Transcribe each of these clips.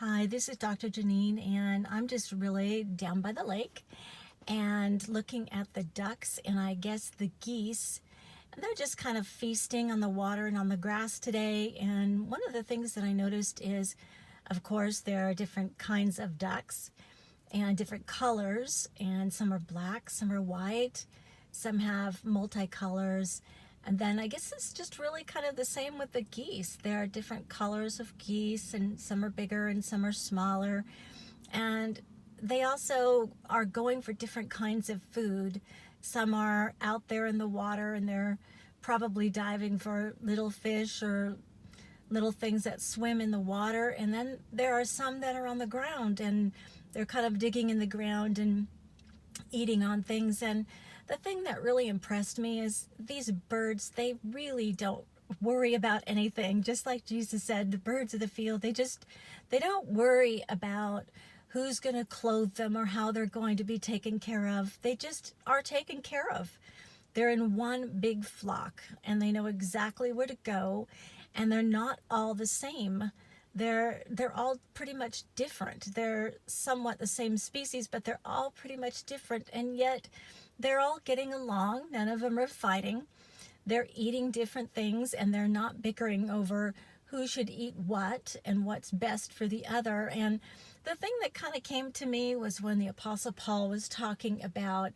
Hi, this is Dr. Janine, and I'm just really down by the lake and looking at the ducks and I guess the geese. And they're just kind of feasting on the water and on the grass today. And one of the things that I noticed is, of course, there are different kinds of ducks and different colors, and some are black, some are white, some have multicolors. And then I guess it's just really kind of the same with the geese. There are different colors of geese, and some are bigger and some are smaller. And they also are going for different kinds of food. Some are out there in the water and they're probably diving for little fish or little things that swim in the water. And then there are some that are on the ground and they're kind of digging in the ground and eating on things. And the thing that really impressed me is these birds, they really don't worry about anything. Just like Jesus said, the birds of the field, they don't worry about who's going to clothe them or how they're going to be taken care of. They just are taken care of. They're in one big flock and they know exactly where to go, and they're not all the same. They're all pretty much different. They're somewhat the same species, but they're all pretty much different, and yet they're all getting along. None of them are fighting. They're eating different things and they're not bickering over who should eat what and what's best for the other. And the thing that kind of came to me was when the Apostle Paul was talking about,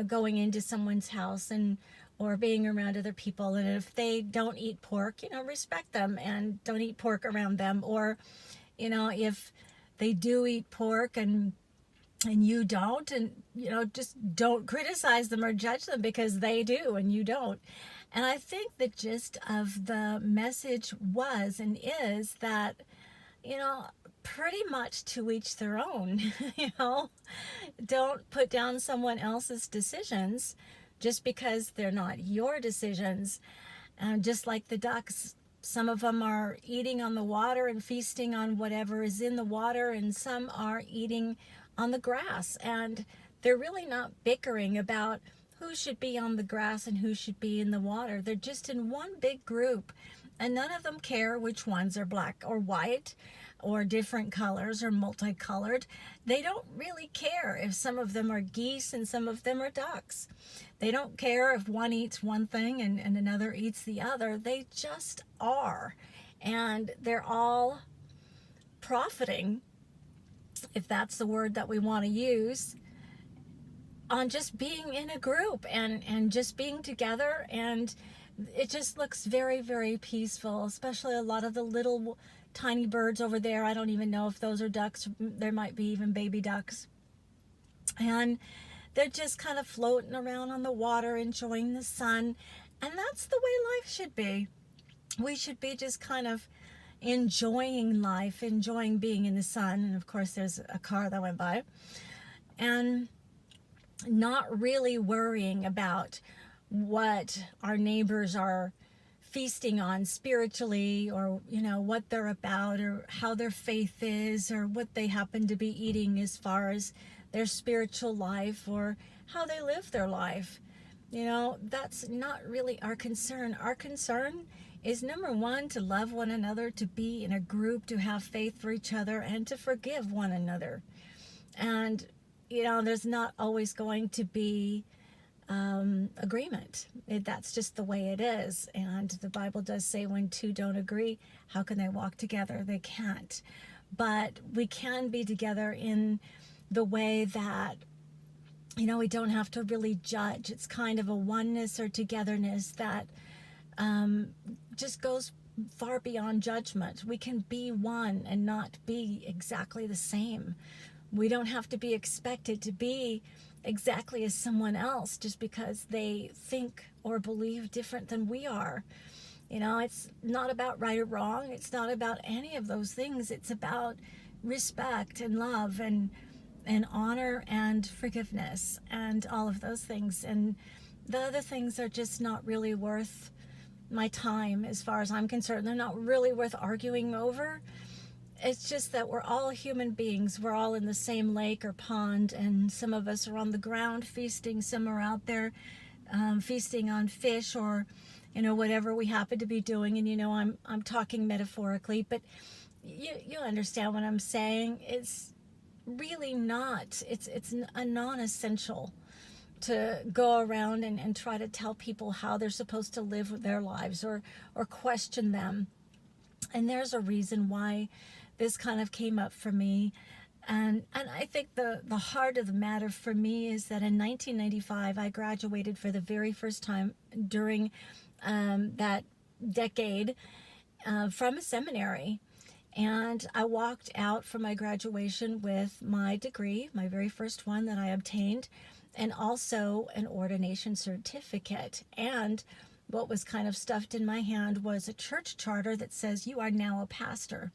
going into someone's house and or being around other people, and if they don't eat pork, respect them and don't eat pork around them. Or, if they do eat pork and you don't, and just don't criticize them or judge them because they do and you don't. And I think the gist of the message was and is that, pretty much to each their own. Don't put down someone else's decisions just because they're not your decisions. And just like the ducks, some of them are eating on the water and feasting on whatever is in the water, and some are eating on the grass. And they're really not bickering about who should be on the grass and who should be in the water. They're just in one big group, and none of them care which ones are black or white or different colors or multicolored. They don't really care if some of them are geese and some of them are ducks. They don't care if one eats one thing and another eats the other. They just are. And they're all profiting, if that's the word that we want to use, on just being in a group and just being together. And it just looks very, very peaceful, especially a lot of the little tiny birds over there. I don't even know if those are ducks. There might be even baby ducks. And they're just kind of floating around on the water, enjoying the sun. And that's the way life should be. We should be just kind of enjoying life, enjoying being in the sun. And of course, there's a car that went by. And not really worrying about what our neighbors are feasting on spiritually, or what they're about, or how their faith is, or what they happen to be eating as far as their spiritual life, or how they live their life. That's not really our concern. Our concern is, number one, to love one another, to be in a group, to have faith for each other, and to forgive one another. And there's not always going to be agreement. That's just the way it is. And the Bible does say when two don't agree, how can they walk together? They can't. But we can be together in the way that, we don't have to really judge. It's kind of a oneness or togetherness that just goes far beyond judgment. We can be one and not be exactly the same. We don't have to be expected to be exactly as someone else just because they think or believe different than we are. It's not about right or wrong. It's not about any of those things. It's about respect and love and honor and forgiveness and all of those things. And the other things are just not really worth my time as far as I'm concerned. They're not really worth arguing over. It's just that we're all human beings. We're all in the same lake or pond, and some of us are on the ground feasting. Some are out there feasting on fish, or whatever we happen to be doing. And I'm talking metaphorically, but you understand what I'm saying. It's really not. It's a non-essential to go around and try to tell people how they're supposed to live their lives, or question them. And there's a reason why this kind of came up for me. And I think the heart of the matter for me is that in 1995, I graduated for the very first time during that decade from a seminary. And I walked out from my graduation with my degree, my very first one that I obtained, and also an ordination certificate. And what was kind of stuffed in my hand was a church charter that says, "You are now a pastor."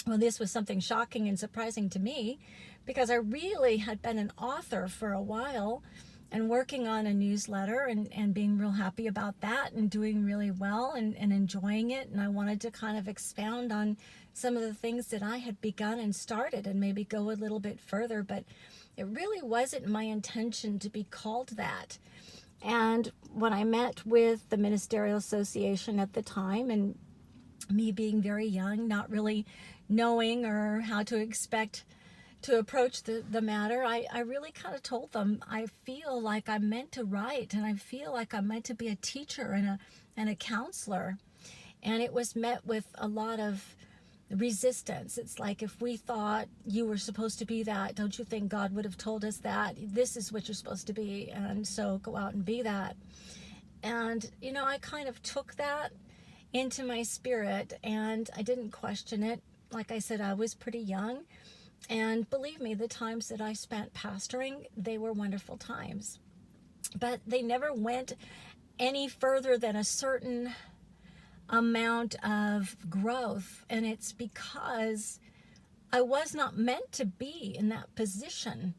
Well, this was something shocking and surprising to me, because I really had been an author for a while and working on a newsletter and being real happy about that and doing really well and enjoying it. And I wanted to kind of expound on some of the things that I had begun and started and maybe go a little bit further. But it really wasn't my intention to be called that. And when I met with the Ministerial Association at the time, and me being very young, not really knowing or how to expect to approach the matter, I really kind of told them, I feel like I'm meant to write, and I feel like I'm meant to be a teacher and a counselor. And it was met with a lot of resistance. It's like, if we thought you were supposed to be that, don't you think God would have told us that this is what you're supposed to be, and so go out and be that? And I kind of took that into my spirit, and I didn't question it. Like I said, I was pretty young, and believe me, the times that I spent pastoring, they were wonderful times, but they never went any further than a certain amount of growth. And it's because I was not meant to be in that position.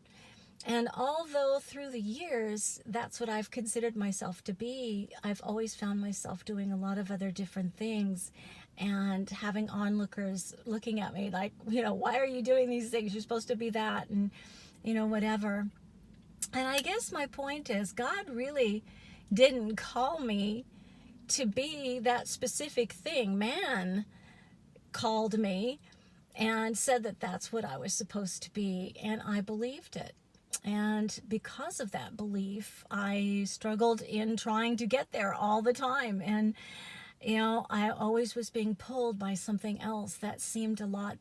And although through the years, that's what I've considered myself to be, I've always found myself doing a lot of other different things and having onlookers looking at me like, why are you doing these things? You're supposed to be that, and, whatever. And I guess my point is, God really didn't call me to be that specific thing. Man called me and said that that's what I was supposed to be, and I believed it. And because of that belief, I struggled in trying to get there all the time. And, I always was being pulled by something else that seemed a lot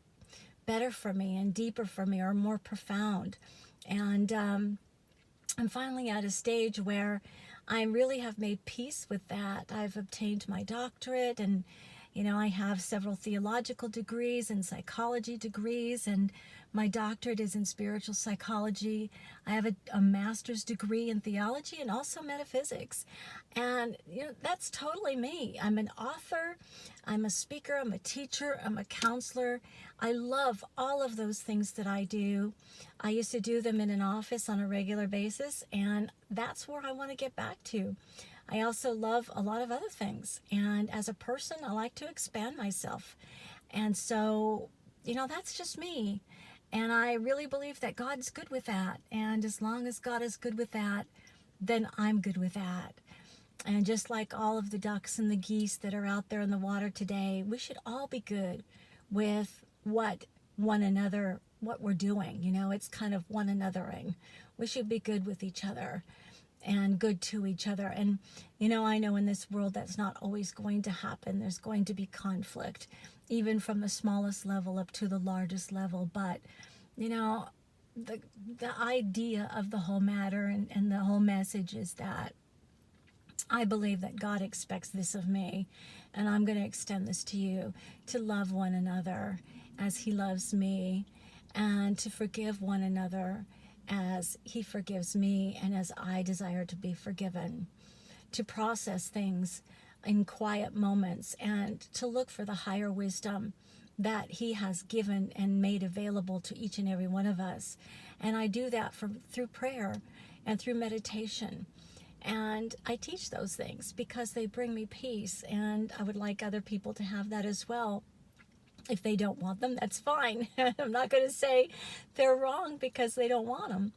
better for me and deeper for me, or more profound. And I'm finally at a stage where I really have made peace with that. I've obtained my doctorate, and I have several theological degrees and psychology degrees, and my doctorate is in spiritual psychology. I have a master's degree in theology and also metaphysics. And that's totally me. I'm an author, I'm a speaker, I'm a teacher, I'm a counselor. I love all of those things that I do. I used to do them in an office on a regular basis, and that's where I want to get back to. I also love a lot of other things. And as a person, I like to expand myself. And so, that's just me. And I really believe that God's good with that. And as long as God is good with that, then I'm good with that. And just like all of the ducks and the geese that are out there in the water today, we should all be good with what we're doing. It's kind of one anothering. We should be good with each other and good to each other. And, I know in this world that's not always going to happen. There's going to be conflict, even from the smallest level up to the largest level. But, the idea of the whole matter and the whole message is that I believe that God expects this of me, and I'm going to extend this to you, to love one another as He loves me, and to forgive one another as He forgives me and as I desire to be forgiven, to process things in quiet moments, and to look for the higher wisdom that He has given and made available to each and every one of us. And I do that through prayer and through meditation. And I teach those things because they bring me peace, and I would like other people to have that as well. If they don't want them, that's fine. I'm not going to say they're wrong because they don't want them.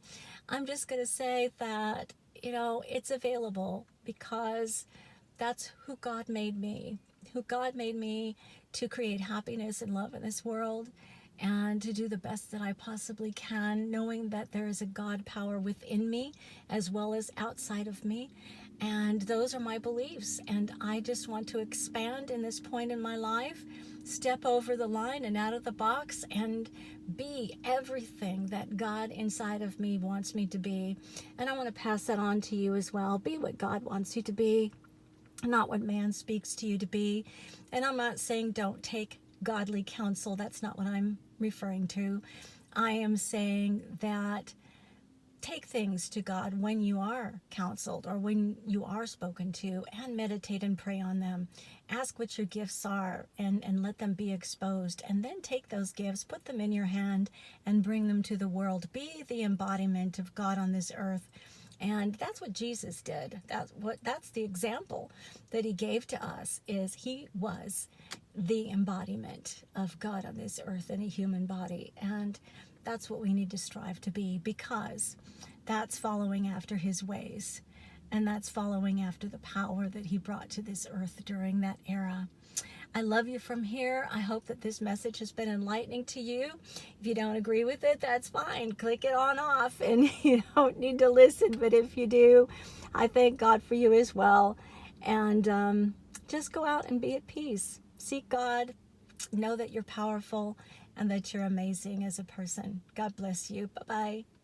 I'm just going to say that, it's available because that's who God made me. Who God made me to create happiness and love in this world and to do the best that I possibly can, knowing that there is a God power within me as well as outside of me. And those are my beliefs. And I just want to expand in this point in my life, step over the line and out of the box and be everything that God inside of me wants me to be. And I want to pass that on to you as well. Be what God wants you to be, not what man speaks to you to be. And I'm not saying don't take godly counsel. That's not what I'm referring to. I am saying that take things to God when you are counseled or when you are spoken to, and meditate and pray on them. Ask what your gifts are and let them be exposed. And then take those gifts, put them in your hand, and bring them to the world. Be the embodiment of God on this earth. And that's what Jesus did. That's the example that he gave to us, is he was the embodiment of God on this earth in a human body. And that's what we need to strive to be, because that's following after his ways. And that's following after the power that he brought to this earth during that era. I love you from here. I hope that this message has been enlightening to you. If you don't agree with it, that's fine. Click it on off and you don't need to listen. But if you do, I thank God for you as well. And just go out and be at peace. Seek God. Know that you're powerful and that you're amazing as a person. God bless you. Bye-bye.